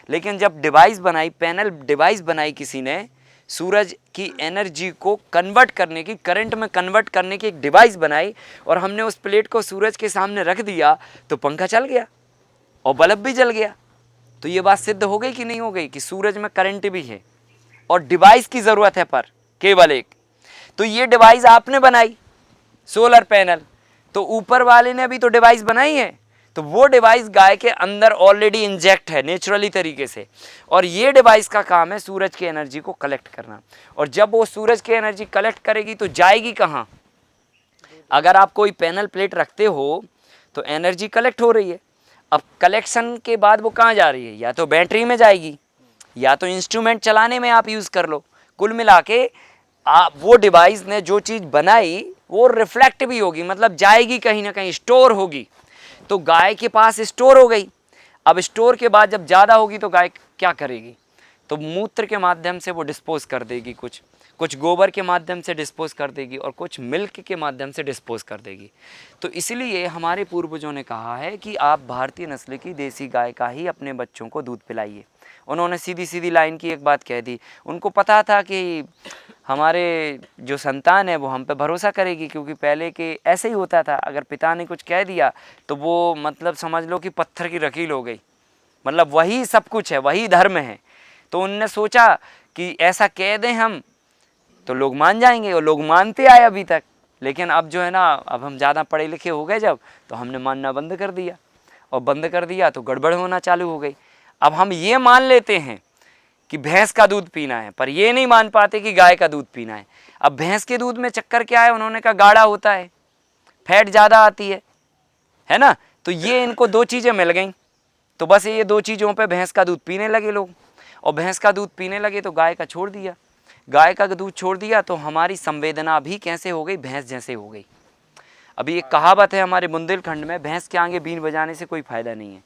लेकिन जब डिवाइस बनाई, पैनल डिवाइस बनाई किसी ने, सूरज की एनर्जी को कन्वर्ट करने की, करंट में कन्वर्ट करने की एक डिवाइस बनाई, और हमने उस प्लेट को सूरज के सामने रख दिया तो पंखा चल गया और बल्ब भी जल गया। तो ये बात सिद्ध हो गई कि नहीं हो गई कि सूरज में करंट भी है और डिवाइस की ज़रूरत है पर केवल एक। तो ये डिवाइस आपने बनाई सोलर पैनल, तो ऊपर वाले ने भी तो डिवाइस बनाई है, तो वो डिवाइस गाय के अंदर ऑलरेडी इंजेक्ट है नेचुरली तरीके से, और ये डिवाइस का काम है सूरज की एनर्जी को कलेक्ट करना। और जब वो सूरज की एनर्जी कलेक्ट करेगी तो जाएगी कहाँ? अगर आप कोई पैनल प्लेट रखते हो तो एनर्जी कलेक्ट हो रही है, अब कलेक्शन के बाद वो कहाँ जा रही है? या तो बैटरी में जाएगी या तो इंस्ट्रूमेंट चलाने में आप यूज़ कर लो। कुल मिला के वो डिवाइस ने जो चीज़ बनाई वो रिफ्लेक्ट भी होगी, मतलब जाएगी कहीं ना कहीं, स्टोर होगी। तो गाय के पास स्टोर हो गई। अब स्टोर के बाद जब ज़्यादा होगी तो गाय क्या करेगी? तो मूत्र के माध्यम से वो डिस्पोज कर देगी, कुछ गोबर के माध्यम से डिस्पोज कर देगी और कुछ मिल्क के माध्यम से डिस्पोज कर देगी। तो इसलिए हमारे पूर्वजों ने कहा है कि आप भारतीय नस्ल की देसी गाय का ही अपने बच्चों को दूध पिलाइए। उन्होंने सीधी सीधी लाइन की एक बात कह दी। उनको पता था कि हमारे जो संतान है वो हम पे भरोसा करेगी, क्योंकि पहले के ऐसे ही होता था, अगर पिता ने कुछ कह दिया तो वो मतलब समझ लो कि पत्थर की लकीर हो गई, मतलब वही सब कुछ है, वही धर्म है। तो उनने सोचा कि ऐसा कह दें हम तो लोग मान जाएंगे, और लोग मानते आए अभी तक। लेकिन अब जो है ना, अब हम ज़्यादा पढ़े लिखे हो गए जब, तो हमने मानना बंद कर दिया, और बंद कर दिया तो गड़बड़ होना चालू हो गई। अब हम ये मान लेते हैं कि भैंस का दूध पीना है, पर ये नहीं मान पाते कि गाय का दूध पीना है। अब भैंस के दूध में चक्कर क्या है? उन्होंने कहा गाढ़ा होता है, फैट ज़्यादा आती है ना। तो ये इनको दो चीज़ें मिल गई, तो बस ये दो चीज़ों पे भैंस का दूध पीने लगे लोग, और भैंस का दूध पीने लगे तो गाय का छोड़ दिया। गाय का दूध छोड़ दिया तो हमारी संवेदना भी कैसे हो गई? भैंस जैसे हो गई। अभी एक कहावत है हमारे बुंदेलखंड में, भैंस के आगे बीन बजाने से कोई फायदा नहीं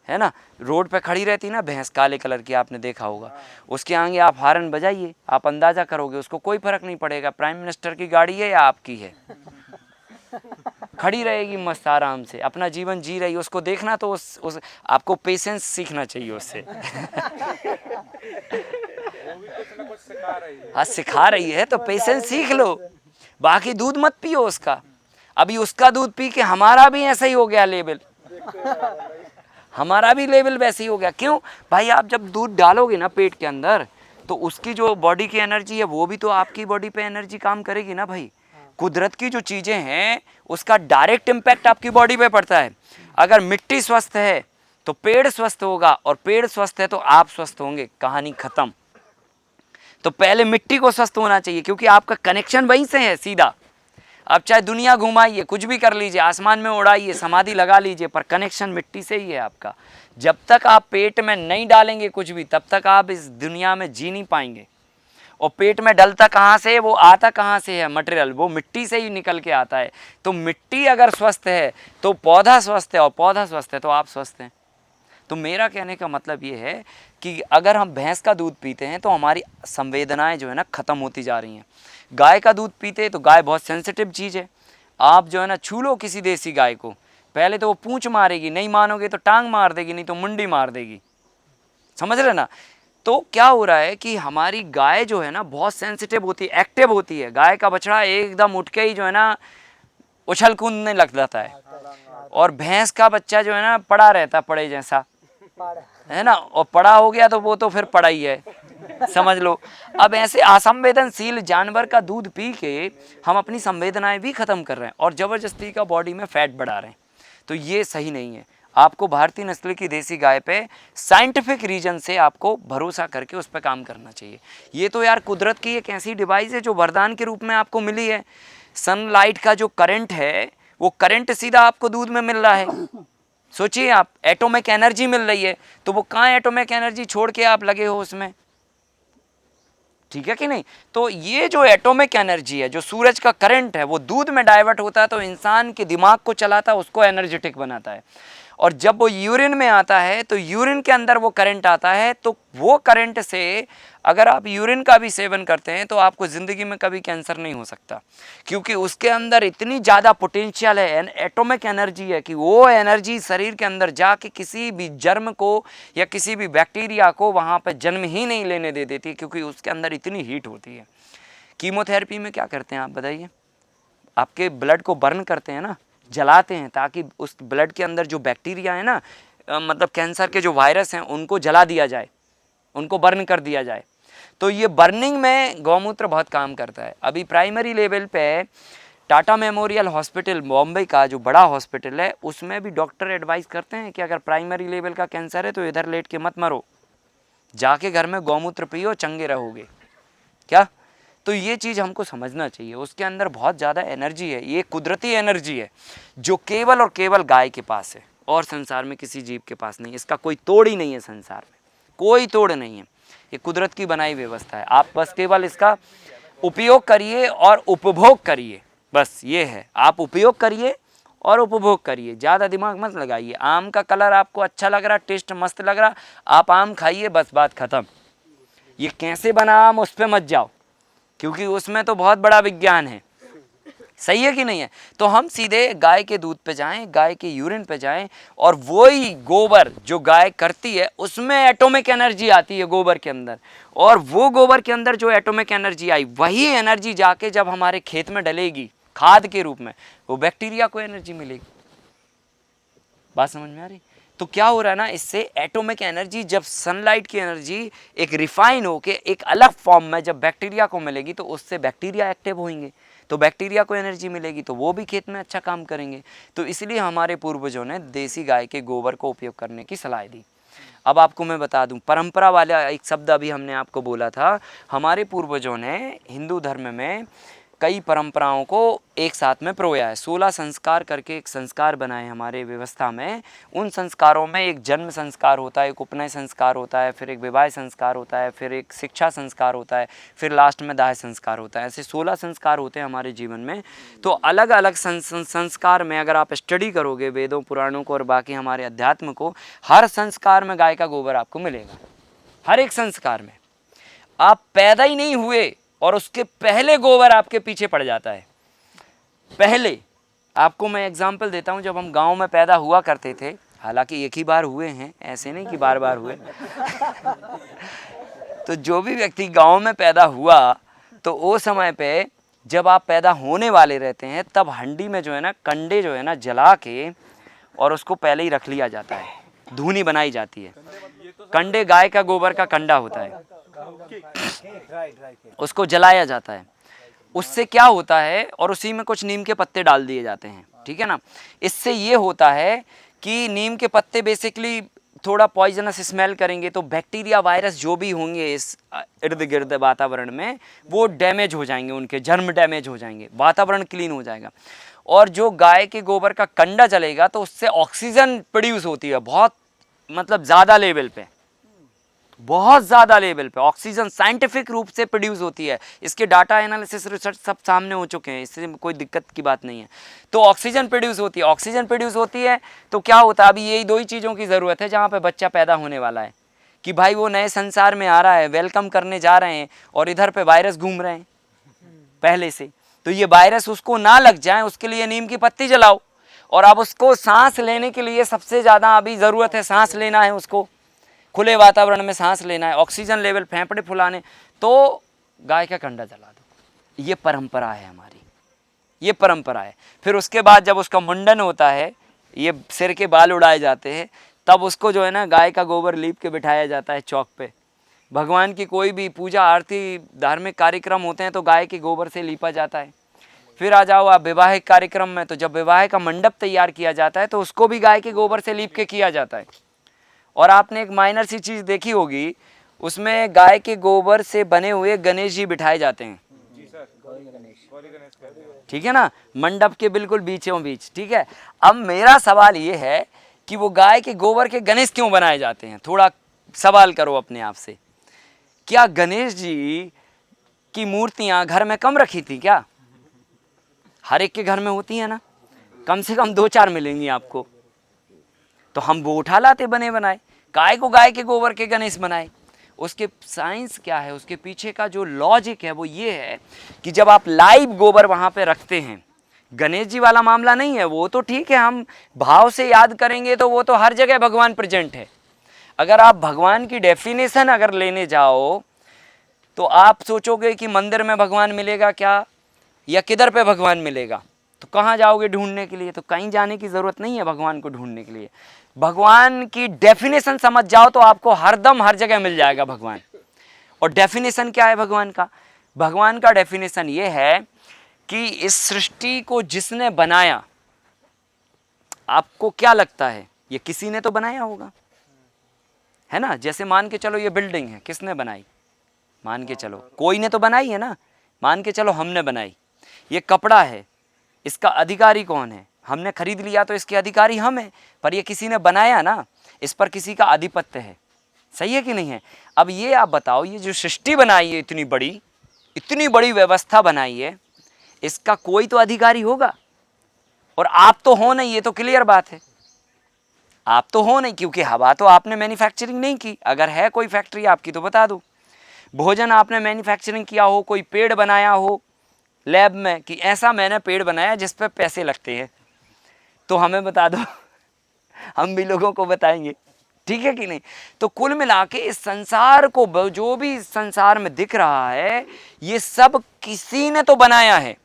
है ना। रोड पे खड़ी रहती ना भैंस, काले कलर की, आपने देखा होगा, उसके आगे आप हारन बजाइए, आप अंदाजा करोगे उसको कोई फर्क नहीं पड़ेगा प्राइम मिनिस्टर की गाड़ी है या आपकी है, खड़ी रहेगी मस्त आराम से, अपना जीवन जी रही। उसको देखना तो उस आपको पेशेंस सीखना चाहिए उससे। हाँ, सिखा रही है तो पेशेंस सीख लो, बाकी दूध मत पियो उसका। अभी उसका दूध पी के हमारा भी ऐसा ही हो गया लेवल, हमारा भी लेवल वैसे ही हो गया। क्यों भाई? आप जब दूध डालोगे ना पेट के अंदर, तो उसकी जो बॉडी की एनर्जी है वो भी तो आपकी बॉडी पे एनर्जी काम करेगी ना भाई। कुदरत की जो चीज़ें हैं उसका डायरेक्ट इम्पैक्ट आपकी बॉडी पे पड़ता है। अगर मिट्टी स्वस्थ है तो पेड़ स्वस्थ होगा, और पेड़ स्वस्थ है तो आप स्वस्थ होंगे, कहानी खत्म। तो पहले मिट्टी को स्वस्थ होना चाहिए, क्योंकि आपका कनेक्शन वहीं से है सीधा। आप चाहे दुनिया घुमाइए, कुछ भी कर लीजिए, आसमान में उड़ाइए, समाधि लगा लीजिए, पर कनेक्शन मिट्टी से ही है आपका। जब तक आप पेट में नहीं डालेंगे कुछ भी, तब तक आप इस दुनिया में जी नहीं पाएंगे। और पेट में डलता कहाँ से, वो आता कहाँ से है मटेरियल, वो मिट्टी से ही निकल के आता है। तो मिट्टी अगर स्वस्थ है तो पौधा स्वस्थ है, और पौधा स्वस्थ है तो आप स्वस्थ हैं। तो मेरा कहने का मतलब ये है कि अगर हम भैंस का दूध पीते हैं तो हमारी संवेदनाएं जो है ना ख़त्म होती जा रही हैं। गाय का दूध पीते हैं तो गाय बहुत सेंसिटिव चीज़ है। आप जो है ना छू लो किसी देसी गाय को, पहले तो वो पूंछ मारेगी, नहीं मानोगे तो टांग मार देगी, नहीं तो मुंडी मार देगी, समझ रहे ना। तो क्या हो रहा है कि हमारी गाय जो है ना बहुत सेंसिटिव होती है, एक्टिव होती है। गाय का बछड़ा एकदम उठ के ही जो है ना उछल कूदने लग जाता है, और भैंस का बच्चा जो है ना पड़ा रहता, पड़े जैसा है ना, और पड़ा हो गया तो वो तो फिर पड़ा ही है, समझ लो। अब ऐसे असंवेदनशील जानवर का दूध पी के हम अपनी संवेदनाएं भी खत्म कर रहे हैं, और ज़बरदस्ती का बॉडी में फैट बढ़ा रहे हैं। तो ये सही नहीं है। आपको भारतीय नस्ल की देसी गाय पे साइंटिफिक रीजन से आपको भरोसा करके उस पर काम करना चाहिए। ये तो यार कुदरत की एक ऐसी डिवाइस है जो वरदान के रूप में आपको मिली है। सनलाइट का जो करंट है वो करंट सीधा आपको दूध में मिल रहा है। सोचिए आप, एटॉमिक एनर्जी मिल रही है, तो वो कहाँ एटॉमिक एनर्जी छोड़ के आप लगे हो उसमें, ठीक है कि नहीं। तो ये जो एटॉमिक एनर्जी है, जो सूरज का करंट है, वो दूध में डाइवर्ट होता है तो इंसान के दिमाग को चलाता है, उसको एनर्जेटिक बनाता है। और जब वो यूरिन में आता है तो यूरिन के अंदर वो करंट आता है, तो वो करंट से अगर आप यूरिन का भी सेवन करते हैं तो आपको ज़िंदगी में कभी कैंसर नहीं हो सकता, क्योंकि उसके अंदर इतनी ज़्यादा पोटेंशियल है, एटॉमिक एनर्जी है कि वो एनर्जी शरीर के अंदर जाके किसी भी जर्म को या किसी भी बैक्टीरिया को वहाँ पर जन्म ही नहीं लेने दे देती, क्योंकि उसके अंदर इतनी हीट होती है। कीमोथेरेपी में क्या करते हैं आप बताइए, आपके ब्लड को बर्न करते हैं ना, जलाते हैं, ताकि उस ब्लड के अंदर जो बैक्टीरिया है ना, मतलब कैंसर के जो वायरस हैं उनको जला दिया जाए, उनको बर्न कर दिया जाए। तो ये बर्निंग में गौमूत्र बहुत काम करता है। अभी प्राइमरी लेवल पे टाटा मेमोरियल हॉस्पिटल बॉम्बे का जो बड़ा हॉस्पिटल है, उसमें भी डॉक्टर एडवाइस करते हैं कि अगर प्राइमरी लेवल का कैंसर है तो इधर लेट के मत मरो, जाके घर में गौमूत्र पियो, चंगे रहोगे। क्या? तो ये चीज़ हमको समझना चाहिए, उसके अंदर बहुत ज़्यादा एनर्जी है, ये कुदरती एनर्जी है जो केवल और केवल गाय के पास है और संसार में किसी जीव के पास नहीं। इसका कोई तोड़ ही नहीं है, संसार में कोई तोड़ नहीं है, ये कुदरत की बनाई व्यवस्था है। आप बस केवल इसका उपयोग करिए और उपभोग करिए, बस ये है, आप उपयोग करिए और उपभोग करिए, ज़्यादा दिमाग मत लगाइए। आम का कलर आपको अच्छा लग रहा, टेस्ट मस्त लग रहा, आप आम खाइए, बस बात ख़त्म। ये कैसे बना आम उस पर मत जाओ, क्योंकि उसमें तो बहुत बड़ा विज्ञान है, सही है कि नहीं है। तो हम सीधे गाय के दूध पे जाएं, गाय के यूरिन पे जाएं, और वही गोबर जो गाय करती है उसमें एटॉमिक एनर्जी आती है गोबर के अंदर, और वो गोबर के अंदर जो एटॉमिक एनर्जी आई, वही एनर्जी जाके जब हमारे खेत में डलेगी खाद के रूप में, वो बैक्टीरिया को एनर्जी मिलेगी। बात समझ में आ रही? तो क्या हो रहा है ना, इससे एटॉमिक एनर्जी, जब सनलाइट की एनर्जी एक रिफाइन होके एक अलग फॉर्म में जब बैक्टीरिया को मिलेगी, तो उससे बैक्टीरिया एक्टिव होंगे, तो बैक्टीरिया को एनर्जी मिलेगी, तो वो भी खेत में अच्छा काम करेंगे। तो इसलिए हमारे पूर्वजों ने देसी गाय के गोबर को उपयोग करने की सलाह दी। अब आपको मैं बता दूं, परंपरा वाला एक शब्द अभी हमने आपको बोला था, हमारे पूर्वजों ने हिंदू धर्म में कई परंपराओं को एक साथ में परोया है। 16 संस्कार करके एक संस्कार बनाए हमारे व्यवस्था में। उन संस्कारों में एक जन्म संस्कार होता है, एक उपनय संस्कार होता है, फिर एक विवाह संस्कार होता है, फिर एक शिक्षा संस्कार होता है, फिर लास्ट में दाह संस्कार होता है। ऐसे 16 संस्कार होते हैं हमारे जीवन में। तो अलग अलग संस्कार में अगर आप स्टडी करोगे वेदों पुराणों को और बाकी हमारे अध्यात्म को, हर संस्कार में गाय का गोबर आपको मिलेगा। हर एक संस्कार में आप पैदा ही नहीं हुए और उसके पहले गोबर आपके पीछे पड़ जाता है। पहले आपको मैं एग्जांपल देता हूं, जब हम गांव में पैदा हुआ करते थे, हालांकि एक ही बार हुए हैं, ऐसे नहीं कि बार बार हुए तो जो भी व्यक्ति गांव में पैदा हुआ, तो वो समय पे जब आप पैदा होने वाले रहते हैं, तब हंडी में जो है ना कंडे जो है ना जला के और उसको पहले ही रख लिया जाता है, धूनी बनाई जाती है। कंडे गाय का गोबर का कंडा होता है, उसको जलाया जाता है। उससे क्या होता है, और उसी में कुछ नीम के पत्ते डाल दिए जाते हैं, ठीक है ना। इससे ये होता है कि नीम के पत्ते बेसिकली थोड़ा पॉइजनस स्मेल करेंगे, तो बैक्टीरिया वायरस जो भी होंगे इस इर्द गिर्द वातावरण में, वो डैमेज हो जाएंगे, उनके जर्म डैमेज हो जाएंगे, वातावरण क्लीन हो जाएगा। और जो गाय के गोबर का कंडा जलेगा तो उससे ऑक्सीजन प्रोड्यूस होती है, बहुत मतलब ज़्यादा लेवल पे, बहुत ज़्यादा लेवल पे ऑक्सीजन साइंटिफिक रूप से प्रोड्यूस होती है। इसके डाटा एनालिसिस रिसर्च सब सामने हो चुके हैं, इससे कोई दिक्कत की बात नहीं है। तो ऑक्सीजन प्रोड्यूस होती है, ऑक्सीजन प्रोड्यूस होती है तो क्या होता है, अभी यही दो ही चीज़ों की ज़रूरत है जहाँ पे बच्चा पैदा होने वाला है, कि भाई वो नए संसार में आ रहा है, वेलकम करने जा रहे हैं, और इधर पे वायरस घूम रहे हैं पहले से, तो ये वायरस उसको ना लग जाए उसके लिए नीम की पत्ती जलाओ। और अब उसको सांस लेने के लिए सबसे ज़्यादा अभी ज़रूरत है, सांस लेना है उसको, खुले वातावरण में सांस लेना है, ऑक्सीजन लेवल फेफड़े फुलाने, तो गाय का कंडा जला दो। ये परंपरा है हमारी, ये परंपरा है। फिर उसके बाद जब उसका मुंडन होता है, ये सिर के बाल उड़ाए जाते हैं, तब उसको जो है ना गाय का गोबर लीप के बिठाया जाता है चौक पे। भगवान की कोई भी पूजा आरती धार्मिक कार्यक्रम होते हैं तो गाय के गोबर से लीपा जाता है। फिर आ जाओ आप वैवाहिक कार्यक्रम में, तो जब विवाह का मंडप तैयार किया जाता है तो उसको भी गाय के गोबर से लीप के किया जाता है। और आपने एक माइनर सी चीज़ देखी होगी, उसमें गाय के गोबर से बने हुए गणेश जी बिठाए जाते हैं, ठीक है ना, मंडप के बिल्कुल बीचों बीच, ठीक है। अब मेरा सवाल ये है कि वो गाय के गोबर के गणेश क्यों बनाए जाते हैं? थोड़ा सवाल करो अपने आप से, क्या गणेश जी की मूर्तियां घर में कम रखी थी क्या? हर एक के घर में होती है ना, कम से कम 2-4 मिलेंगी आपको। तो हम वो उठा लाते बने बनाए, गाय को गाय के गोबर के गणेश बनाए। उसके साइंस क्या है, उसके पीछे का जो लॉजिक है वो ये है कि जब आप लाइव गोबर वहाँ पे रखते हैं, गणेश जी वाला मामला नहीं है, वो तो ठीक है, हम भाव से याद करेंगे तो वो तो हर जगह भगवान प्रेजेंट है। अगर आप भगवान की डेफिनेशन अगर लेने जाओ तो आप सोचोगे कि मंदिर में भगवान मिलेगा क्या, या किधर पे भगवान मिलेगा, तो कहाँ जाओगे ढूंढने के लिए? तो कहीं जाने की ज़रूरत नहीं है भगवान को ढूंढने के लिए। भगवान की डेफिनेशन समझ जाओ तो आपको हरदम हर जगह मिल जाएगा भगवान। और डेफिनेशन क्या है भगवान का? भगवान का डेफिनेशन ये है कि इस सृष्टि को जिसने बनाया, आपको क्या लगता है ये किसी ने तो बनाया होगा, है ना? जैसे मान के चलो ये बिल्डिंग है, किसने बनाई? मान के चलो कोई ने तो बनाई है ना, मान के चलो हमने बनाई। ये कपड़ा है, इसका अधिकारी कौन है? हमने खरीद लिया तो इसके अधिकारी हम हैं, पर ये किसी ने बनाया ना, इस पर किसी का आधिपत्य है। सही है कि नहीं है? अब ये आप बताओ, ये जो सृष्टि बनाई है, इतनी बड़ी व्यवस्था बनाई है, इसका कोई तो अधिकारी होगा। और आप तो हो नहीं, ये तो क्लियर बात है, आप तो हो नहीं, क्योंकि हवा तो आपने मैन्युफैक्चरिंग नहीं की। अगर है कोई फैक्ट्री आपकी तो बता दो। भोजन आपने मैन्युफैक्चरिंग किया हो, कोई पेड़ बनाया हो लैब में कि ऐसा मैंने पेड़ बनाया जिस पे पैसे लगते हैं, तो हमें बता दो, हम भी लोगों को बताएंगे, ठीक है कि नहीं? तो कुल मिला के इस संसार को, जो भी संसार में दिख रहा है, ये सब किसी ने तो बनाया है,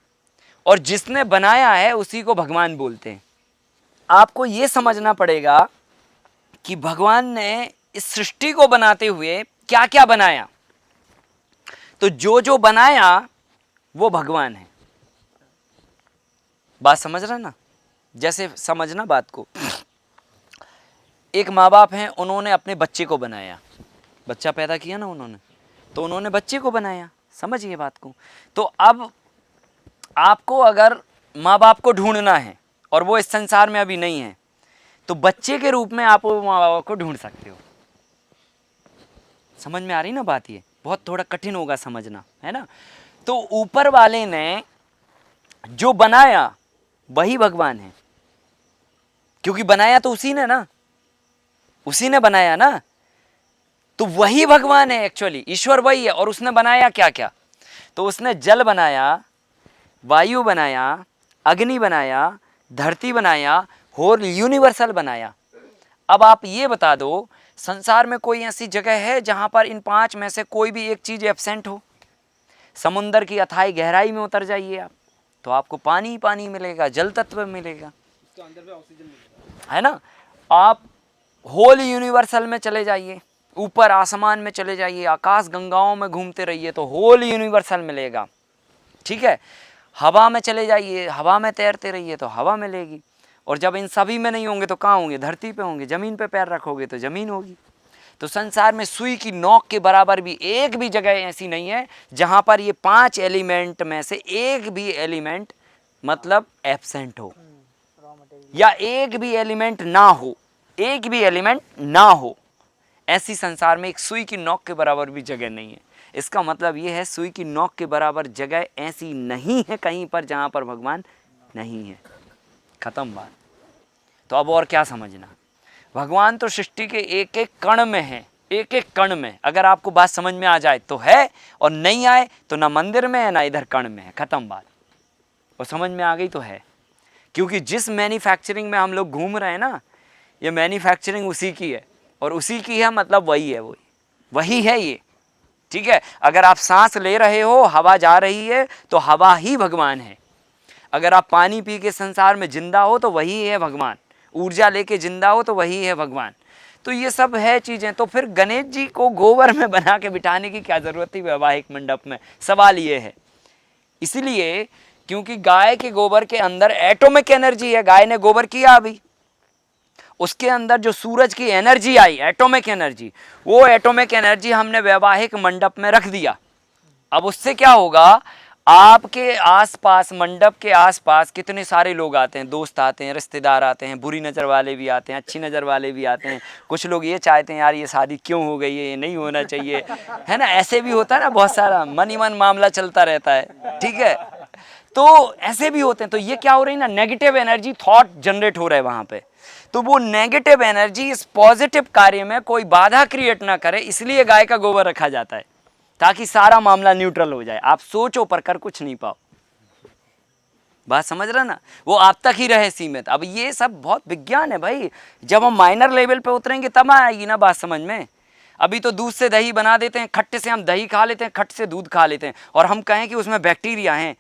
और जिसने बनाया है उसी को भगवान बोलते हैं। आपको ये समझना पड़ेगा कि भगवान ने इस सृष्टि को बनाते हुए क्या क्या बनाया। तो जो बनाया वो भगवान है। बात समझ रहे ना? जैसे समझना बात को, एक माँ बाप हैं, उन्होंने अपने बच्चे को बनाया, बच्चा पैदा किया ना उन्होंने, तो उन्होंने बच्चे को बनाया। समझिए बात को। तो अब आपको अगर माँ बाप को ढूंढना है और वो इस संसार में अभी नहीं है, तो बच्चे के रूप में आप माँ बाप को ढूंढ सकते हो। समझ में आ रही ना बात? ये बहुत थोड़ा कठिन होगा समझना, है ना? तो ऊपर वाले ने जो बनाया वही भगवान है, क्योंकि बनाया तो उसी ने ना, उसी ने बनाया ना, तो वही भगवान है एक्चुअली, ईश्वर वही है। और उसने बनाया क्या क्या? तो उसने जल बनाया, वायु बनाया, अग्नि बनाया, धरती बनाया, और यूनिवर्सल बनाया। अब आप ये बता दो, संसार में कोई ऐसी जगह है जहां पर इन पांच में से कोई भी एक चीज एब्सेंट हो? समुंदर की अथाई गहराई में उतर जाइए आप, तो आपको पानी पानी मिलेगा, जल तत्व मिलेगा, अंदर में ऑक्सीजन मिलेगा, है ना? आप होल यूनिवर्सल में चले जाइए, ऊपर आसमान में चले जाइए, आकाश गंगाओं में घूमते रहिए तो होल यूनिवर्सल मिलेगा, ठीक है? हवा में चले जाइए, हवा में तैरते रहिए तो हवा मिलेगी। और जब इन सभी में नहीं होंगे तो कहाँ होंगे? धरती पे होंगे। ज़मीन पे पैर रखोगे तो ज़मीन होगी। तो संसार में सुई की नोक के बराबर भी एक भी जगह ऐसी नहीं है जहाँ पर ये पांच एलिमेंट में से एक भी एलिमेंट मतलब एब्सेंट हो, या एक भी एलिमेंट ना हो, एक भी एलिमेंट ना हो। ऐसी संसार में एक सुई की नोक के बराबर भी जगह नहीं है। इसका मतलब ये है, सुई की नोक के बराबर जगह ऐसी नहीं है कहीं पर जहाँ पर भगवान नहीं है। खत्म बात। तो अब और क्या समझना? भगवान तो सृष्टि के एक एक कण में है, एक एक कण में। अगर आपको बात समझ में आ जाए तो है, और नहीं आए तो ना मंदिर में है ना इधर कण में है। खत्म बात। और समझ में आ गई तो है, क्योंकि जिस मैन्युफैक्चरिंग में हम लोग घूम रहे हैं ना, ये मैन्युफैक्चरिंग उसी की है, और उसी की है मतलब वही है, वही है ये, ठीक है? अगर आप सांस ले रहे हो, हवा जा रही है, तो हवा ही भगवान है। अगर आप पानी पी के संसार में जिंदा हो तो वही है भगवान। ऊर्जा लेके जिंदा हो तो वही है भगवान। तो ये सब है चीज़ें। तो फिर गणेश जी को गोबर में बना के बिठाने की क्या ज़रूरत थी वैवाहिक मंडप में? सवाल ये है। इसलिए क्योंकि गाय के गोबर के अंदर एटॉमिक एनर्जी है। गाय ने गोबर किया अभी, उसके अंदर जो सूरज की एनर्जी आई, एटॉमिक एनर्जी, वो एटॉमिक एनर्जी हमने वैवाहिक मंडप में रख दिया। अब उससे क्या होगा? आपके आसपास, मंडप के आसपास कितने सारे लोग आते हैं, दोस्त आते हैं, रिश्तेदार आते हैं, बुरी नज़र वाले भी आते हैं, अच्छी नज़र वाले भी आते हैं। कुछ लोग ये चाहते हैं यार ये शादी क्यों हो गई है, ये नहीं होना चाहिए, है ना? ऐसे भी होता है ना, बहुत सारा मन ही मन मामला चलता रहता है, ठीक है? तो ऐसे भी होते हैं। तो ये क्या हो रही है ना, नेगेटिव एनर्जी थॉट जनरेट हो रहा है वहाँ पे। तो वो नेगेटिव एनर्जी इस पॉजिटिव कार्य में कोई बाधा क्रिएट ना करे, इसलिए गाय का गोबर रखा जाता है, ताकि सारा मामला न्यूट्रल हो जाए। आप सोचो पर कर कुछ नहीं पाओ। बात समझ रहे ना, वो आप तक ही रहे सीमित। अब ये सब बहुत विज्ञान है भाई, जब हम माइनर लेवल पे उतरेंगे तब आएगी ना बात समझ में। अभी तो दूध से दही बना देते हैं, खट्टे से हम दही खा लेते हैं, खट्टे से दूध खा लेते हैं, और हम कहें कि उसमें बैक्टीरिया हैं,